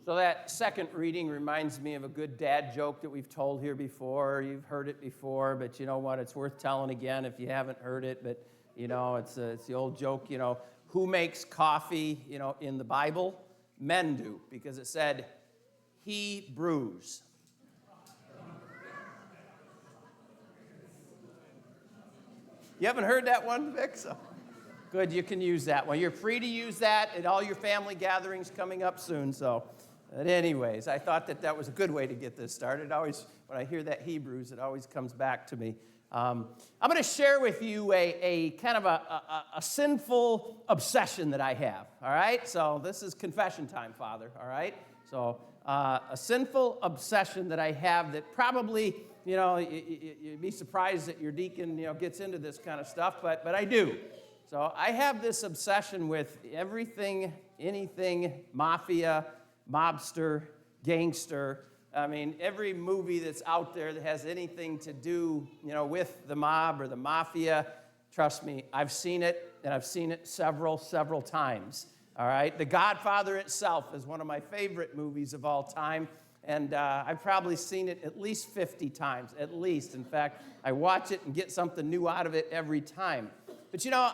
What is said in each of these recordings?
So that second reading reminds me of a good dad joke that we've told here before. You've heard it before, but you know what? It's worth telling again if you haven't heard it. But, you know, it's the old joke, you know, who makes coffee, you know, in the Bible? Men do, because it said, he brews. You haven't heard that one, Vic? So good, you can use that one. You're free to use that at all your family gatherings coming up soon, so... But anyways, I thought that was a good way to get this started. Always, when I hear that Hebrews, it always comes back to me. I'm going to share with you a kind of a sinful obsession that I have, all right? So this is confession time, Father, all right? So a sinful obsession that I have that probably, you know, you'd be surprised that your deacon, you know, gets into this kind of stuff, but I do. So I have this obsession with everything, anything, mafia, mobster, gangster. I mean, every movie that's out there that has anything to do, you know, with the mob or the mafia, trust me, I've seen it, and I've seen it several times, all right? The Godfather itself is one of my favorite movies of all time, and I've probably seen it at least 50 times, at least. In fact, I watch it and get something new out of it every time. But, you know,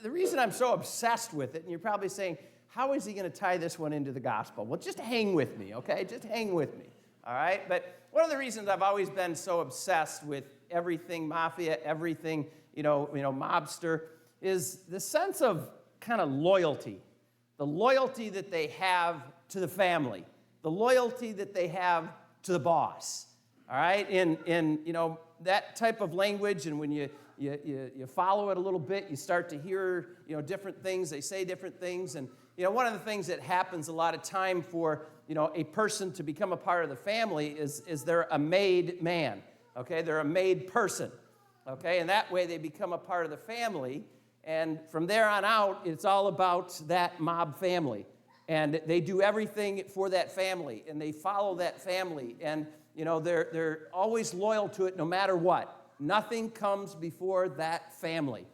the reason I'm so obsessed with it, and you're probably saying, how is he going to tie this one into the gospel? Well, just hang with me, okay? Just hang with me, all right? But one of the reasons I've always been so obsessed with everything mafia, everything, you know, mobster, is the sense of kind of loyalty, the loyalty that they have to the family, the loyalty that they have to the boss, all right? In you know, that type of language, and when you follow it a little bit, you start to hear, you know, different things. They say different things, and you know, one of the things that happens a lot of time for, you know, a person to become a part of the family is they're a made man, okay? They're a made person, okay? And that way they become a part of the family, and from there on out, it's all about that mob family, and they do everything for that family, and they follow that family, and, you know, they're always loyal to it no matter what. Nothing comes before that family.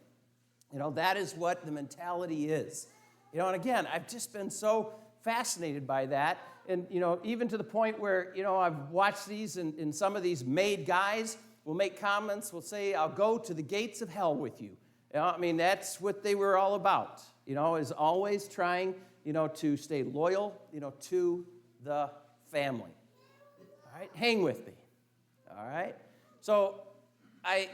You know, that is what the mentality is. You know, and again, I've just been so fascinated by that. And, you know, even to the point where, you know, I've watched these, and some of these made guys will make comments, will say, I'll go to the gates of hell with you. You know, I mean, that's what they were all about, you know, is always trying, you know, to stay loyal, you know, to the family. All right, hang with me. All right. So I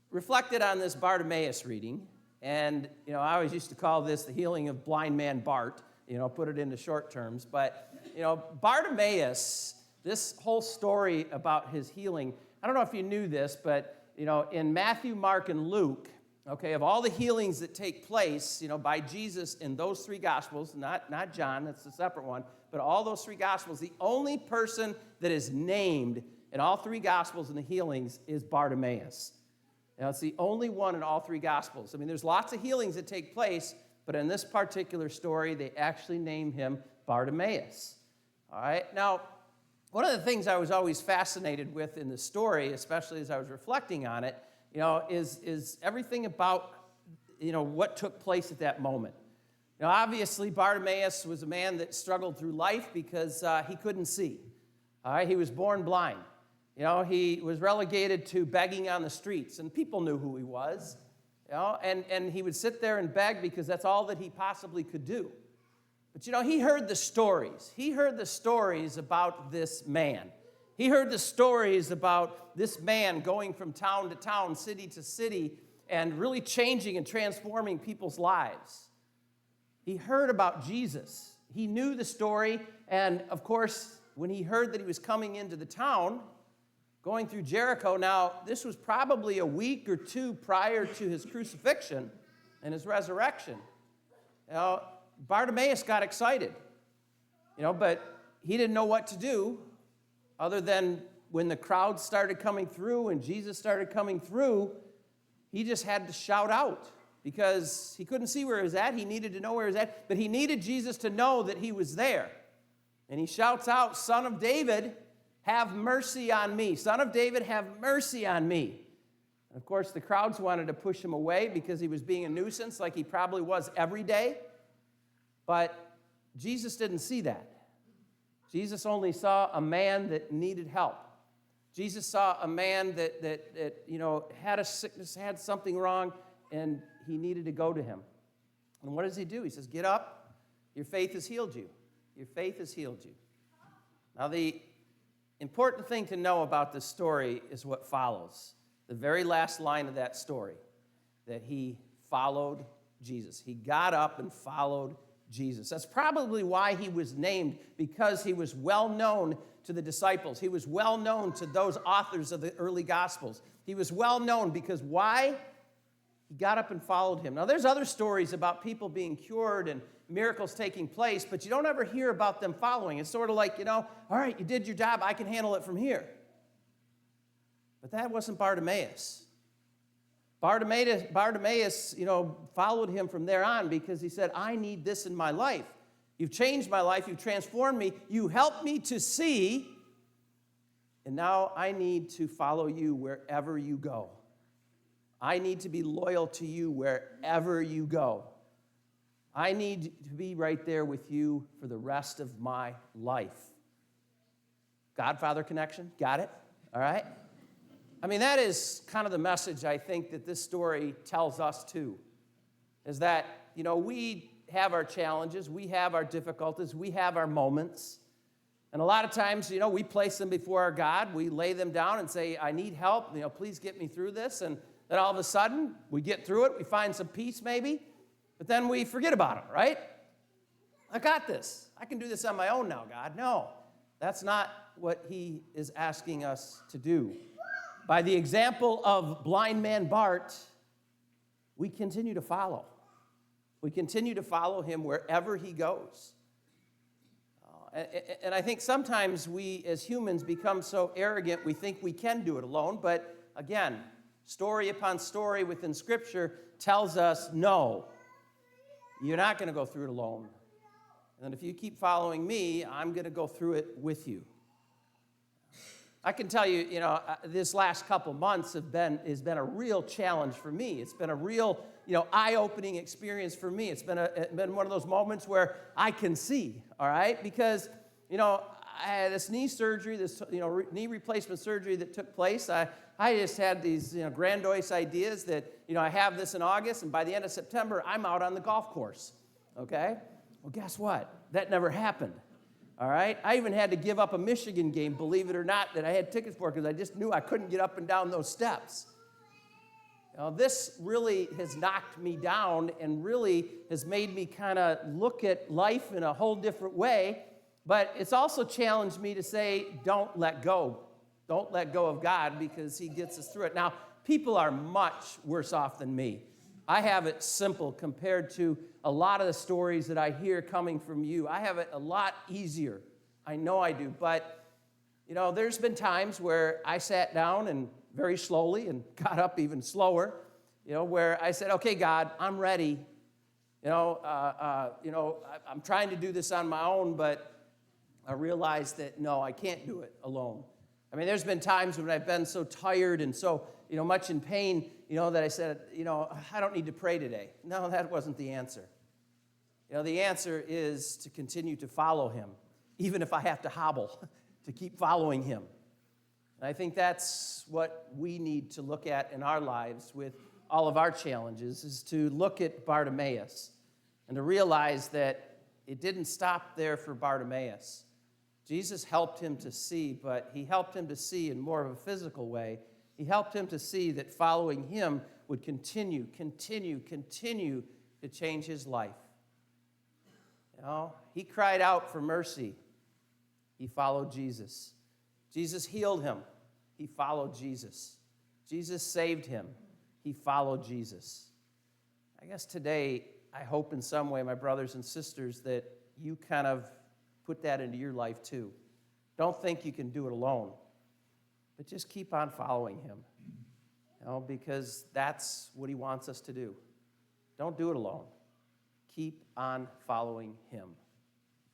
reflected on this Bartimaeus reading. And, you know, I always used to call this the healing of blind man Bart, you know, put it into short terms. But, you know, Bartimaeus, this whole story about his healing, I don't know if you knew this, but, you know, in Matthew, Mark, and Luke, okay, of all the healings that take place, you know, by Jesus in those three Gospels, not John, that's a separate one, but all those three Gospels, the only person that is named in all three Gospels in the healings is Bartimaeus. Now, it's the only one in all three Gospels. I mean, there's lots of healings that take place, but in this particular story, they actually name him Bartimaeus. All right? Now, one of the things I was always fascinated with in the story, especially as I was reflecting on it, you know, is everything about, you know, what took place at that moment. Now, obviously, Bartimaeus was a man that struggled through life because he couldn't see. All right? He was born blind. You know, he was relegated to begging on the streets, and people knew who he was, you know, and he would sit there and beg because that's all that he possibly could do. But, you know, he heard the stories. He heard the stories about this man. He heard the stories about this man going from town to town, city to city, and really changing and transforming people's lives. He heard about Jesus. He knew the story, and, of course, when he heard that he was coming into the town, going through Jericho. Now, this was probably a week or two prior to his crucifixion and his resurrection. You know, Bartimaeus got excited, you know, but he didn't know what to do other than when the crowd started coming through and Jesus started coming through, he just had to shout out because he couldn't see where he was at. He needed to know where he was at, but he needed Jesus to know that he was there. And he shouts out, Son of David, have mercy on me. Son of David, have mercy on me. And of course, the crowds wanted to push him away because he was being a nuisance like he probably was every day. But Jesus didn't see that. Jesus only saw a man that needed help. Jesus saw a man that had a sickness, had something wrong, and he needed to go to him. And what does he do? He says, get up, your faith has healed you. Your faith has healed you. Now, the important thing to know about this story is what follows. The very last line of that story, that he followed Jesus. He got up and followed Jesus. That's probably why he was named, because he was well known to the disciples. He was well known to those authors of the early Gospels. He was well known because why? He got up and followed him. Now, there's other stories about people being cured and miracles taking place, but you don't ever hear about them following. It's sort of like, all right, you did your job, I can handle it from here. But that wasn't Bartimaeus. Bartimaeus, followed him from there on because he said, I need this in my life. You've changed my life. You've transformed me. You helped me to see. And now I need to follow you wherever you go. I need to be loyal to you wherever you go. I need to be right there with you for the rest of my life. Godfather connection? Got it? All right? I mean, that is kind of the message I think that this story tells us too, is that, we have our challenges, we have our difficulties, we have our moments. And a lot of times, we place them before our God. We lay them down and say, I need help, please get me through this. And then all of a sudden, we get through it, we find some peace maybe, but then we forget about it, right? I got this. I can do this on my own now, God. No, that's not what he is asking us to do. By the example of blind man Bart, we continue to follow. We continue to follow him wherever he goes. And I think sometimes we as humans become so arrogant we think we can do it alone. But again, story upon story within Scripture tells us, no, you're not going to go through it alone. And if you keep following me, I'm going to go through it with you. I can tell you, this last couple months has been a real challenge for me. It's been a real, eye-opening experience for me. It's been one of those moments where I can see, all right? Because, I had this knee surgery, knee replacement surgery that took place. I just had these, grandiose ideas that, I have this in August, and by the end of September, I'm out on the golf course, okay? Well, guess what? That never happened. All right? I even had to give up a Michigan game, believe it or not, that I had tickets for because I just knew I couldn't get up and down those steps. This really has knocked me down and really has made me kind of look at life in a whole different way. But it's also challenged me to say, don't let go. Don't let go of God because he gets us through it. Now, people are much worse off than me. I have it simple compared to a lot of the stories that I hear coming from you. I have it a lot easier. I know I do. But, there's been times where I sat down and very slowly and got up even slower, where I said, okay, God, I'm ready. I'm trying to do this on my own, but I realized that, no, I can't do it alone. I mean, there's been times when I've been so tired and so, much in pain, that I said, I don't need to pray today. No, that wasn't the answer. The answer is to continue to follow him, even if I have to hobble, to keep following him. And I think that's what we need to look at in our lives with all of our challenges, is to look at Bartimaeus and to realize that it didn't stop there for Bartimaeus. Jesus helped him to see, but he helped him to see in more of a physical way. He helped him to see that following him would continue to change his life. He cried out for mercy. He followed Jesus. Jesus healed him. He followed Jesus. Jesus saved him. He followed Jesus. I guess today, I hope in some way, my brothers and sisters, that you kind of put that into your life too. Don't think you can do it alone, but just keep on following him, because that's what he wants us to do. Don't do it alone. Keep on following him.